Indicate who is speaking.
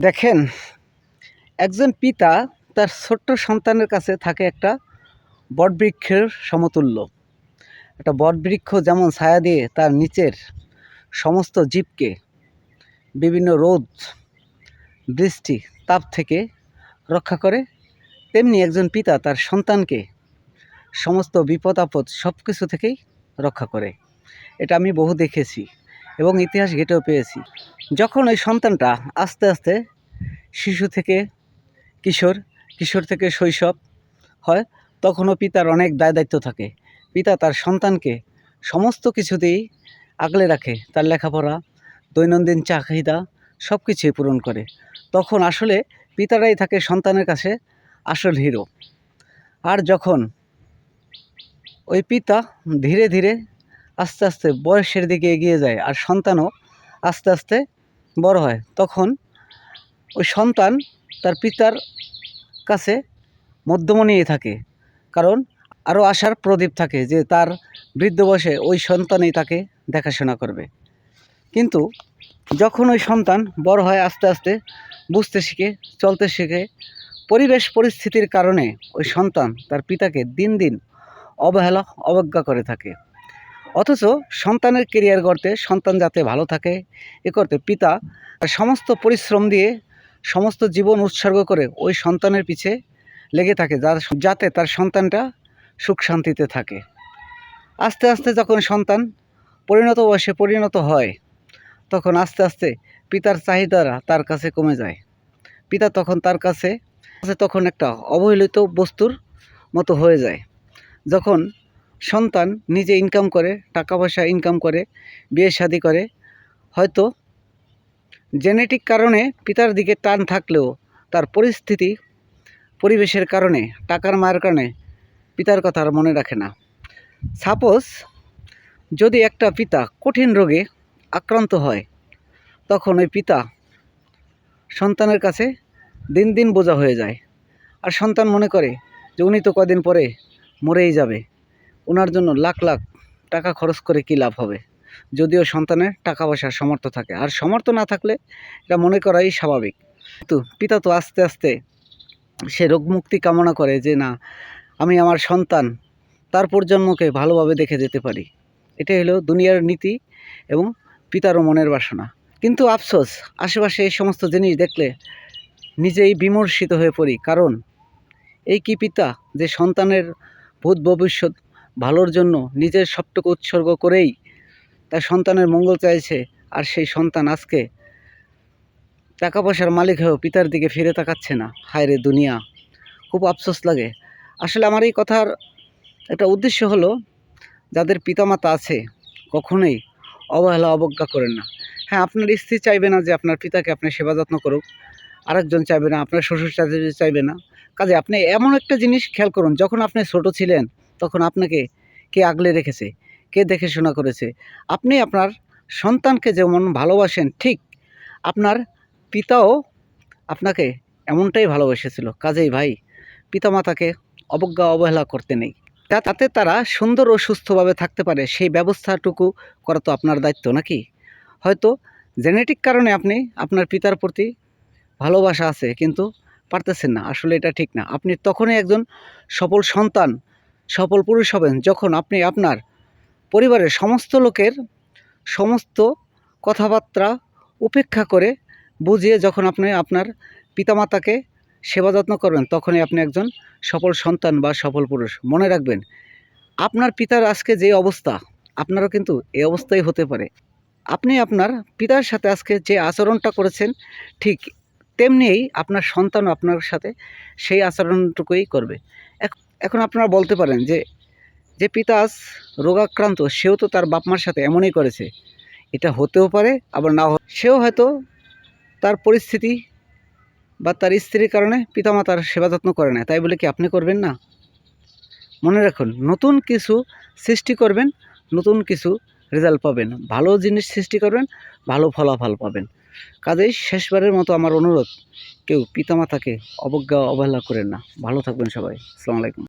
Speaker 1: দেখেন, একজন পিতা তার ছোট্ট সন্তানের কাছে থাকে একটা বটবৃক্ষের সমতুল্য। একটা বটবৃক্ষ যেমন ছায়া দিয়ে তার নিচের সমস্ত জীবকে বিভিন্ন রোদ, বৃষ্টি, তাপ থেকে রক্ষা করে, তেমনি একজন পিতা তার সন্তানকে সমস্ত বিপদ আপদ সব কিছু থেকেই রক্ষা করে। এটা আমি বহু দেখেছি এবং ইতিহাস ঘেঁটেও পেয়েছি। যখন ওই সন্তানটা আস্তে আস্তে শিশু থেকে কিশোর, কিশোর থেকে শৈশব হয়, তখনও পিতার অনেক দায় দায়িত্ব থাকে। পিতা তার সন্তানকে সমস্ত কিছুতেই আগলে রাখে, তার লেখাপড়া, দৈনন্দিন চাহিদা সব কিছুই পূরণ করে। তখন আসলে পিতারাই থাকে সন্তানের কাছে আসল হিরো। আর যখন ওই পিতা ধীরে ধীরে আস্তে আস্তে বয়সের দিকে এগিয়ে যায় আর সন্তানও আস্তে আস্তে বড় হয়, তখন ওই সন্তান তার পিতার কাছে মধ্যমণিই থাকে, কারণ আরও আশার প্রদীপ থাকে যে তার বৃদ্ধ বয়সে ওই সন্তানই তাকে দেখাশোনা করবে। কিন্তু যখন ওই সন্তান বড় হয়, আস্তে আস্তে বুঝতে শিখে, চলতে শিখে, পরিবেশ পরিস্থিতির কারণে ওই সন্তান তার পিতাকে দিন দিন অবহেলা অবজ্ঞা করে থাকে। অথচ সন্তানের কেরিয়ার গড়তে, সন্তান যাতে ভালো থাকে এ করতে পিতা সমস্ত পরিশ্রম দিয়ে সমস্ত জীবন উৎসর্গ করে ওই সন্তানের পিছে লেগে থাকে, যাতে তার সন্তানটা সুখ শান্তিতে থাকে। আস্তে আস্তে যখন সন্তান পরিণত বয়সে পরিণত হয়, তখন আস্তে আস্তে পিতার চাহিদারা তার কাছে কমে যায়। পিতা তখন তার কাছে তখন একটা অবহেলিত বস্তুর মতো হয়ে যায়। যখন সন্তান নিজে ইনকাম করে, টাকা পয়সা ইনকাম করে, বিয়ে শাদি করে, হয়তো জেনেটিক কারণে পিতার দিকে টান থাকলেও তার পরিস্থিতি, পরিবেশের কারণে, টাকার মায়ের কারণে পিতার কথা আর মনে রাখে না। সাপোজ যদি একটা পিতা কঠিন রোগে আক্রান্ত হয়, তখন ওই পিতা সন্তানের কাছে দিন দিন বোঝা হয়ে যায়। আর সন্তান মনে করে যে উনি তো কদিন পরে মরেই যাবে, ওনার জন্য লাখ লাখ টাকা খরচ করে কী লাভ হবে। যদিও সন্তানের টাকা পয়সার সামর্থ্য থাকে, আর সামর্থ্য না থাকলে এটা মনে করাই স্বাভাবিক। কিন্তু পিতা তো আস্তে আস্তে সে রোগমুক্তি কামনা করে যে না, আমি আমার সন্তান, তার প্রজন্মকে ভালোভাবে দেখে যেতে পারি। এটাই হলো দুনিয়ার নীতি এবং পিতারও মনের বাসনা। কিন্তু আফসোস, আশেপাশে এই সমস্ত জিনিস দেখলে নিজেই বিমর্ষিত হয়ে পড়ি। কারণ এই কি পিতা যে সন্তানের ভূত ভবিষ্যৎ ভালোর জন্য নিজের সবটুকু উৎসর্গ করেই তার সন্তানের মঙ্গল চাইছে, আর সেই সন্তান আজকে টাকা পয়সার মালিক হয়েও পিতার দিকে ফিরে তাকাচ্ছে না। হায় রে দুনিয়া, খুব আফসোস লাগে। আসলে আমার এই কথার একটা উদ্দেশ্য হলো, যাদের পিতামাতা আছে কখনোই অবহেলা অবজ্ঞা করেন না। হ্যাঁ, আপনার স্ত্রী চাইবে না যে আপনার পিতাকে আপনি সেবা যত্ন করুক, আরেকজন চাইবে না, আপনার শ্বশুর চাইবে না। কাজে আপনি এমন একটা জিনিস খেয়াল করুন, যখন আপনি ছোট ছিলেন তখন আপনাকে কে আগলে রেখেছে, কে দেখাশোনা করেছে। আপনি আপনার সন্তানকে যেমন ভালোবাসেন, ঠিক আপনার পিতাও আপনাকে এমনটাই ভালোবেসেছিল। কাজেই ভাই, পিতামাতাকে অবজ্ঞা অবহেলা করতে নেই। তাতে তারা সুন্দর ও সুস্থভাবে থাকতে পারে সেই ব্যবস্থাটুকু করা তো আপনার দায়িত্ব, নাকি? হয়তো জেনেটিক কারণে আপনি আপনার পিতার প্রতি ভালোবাসা আছে, কিন্তু পারতেছেন না। আসলে এটা ঠিক না। আপনি তখনই একজন সফল সন্তান, সফল পুরুষ হবেন যখন আপনি আপনার পরিবারের সমস্ত লোকের সমস্ত কথাবার্তা উপেক্ষা করে, বুঝিয়ে যখন আপনি আপনার পিতামাতাকে সেবা যত্ন করবেন, তখনই আপনি একজন সফল সন্তান বা সফল পুরুষ। মনে রাখবেন, আপনার পিতার আজকে যে অবস্থা, আপনারও কিন্তু এই অবস্থাই হতে পারে। আপনি আপনার পিতার সাথে আজকে যে আচরণটা করেছেন, ঠিক তেমনিই আপনার সন্তানও আপনার সাথে সেই আচরণটুকুই করবে। এখন আপনারা বলতে পারেন যে যে পিতা আজ রোগাক্রান্ত, সেও তো তার বাপ মার সাথে এমনই করেছে। এটা হতেও পারে, আবার নাও। সেও হয়তো তার পরিস্থিতি বা তার স্ত্রীর কারণে পিতামাতার সেবা যত্ন করে না। তাই বলে কি আপনি করবেন না? মনে রাখুন, নতুন কিছু সৃষ্টি করবেন, নতুন কিছু রেজাল্ট পাবেন। ভালো জিনিস সৃষ্টি করবেন, ভালো ফলাফল পাবেন। কাজেই শেষবারের মতো আমার অনুরোধ, কেউ পিতামাতাকে অবজ্ঞা অবহেলা করেন না। ভালো থাকবেন সবাই। আসসালামু আলাইকুম।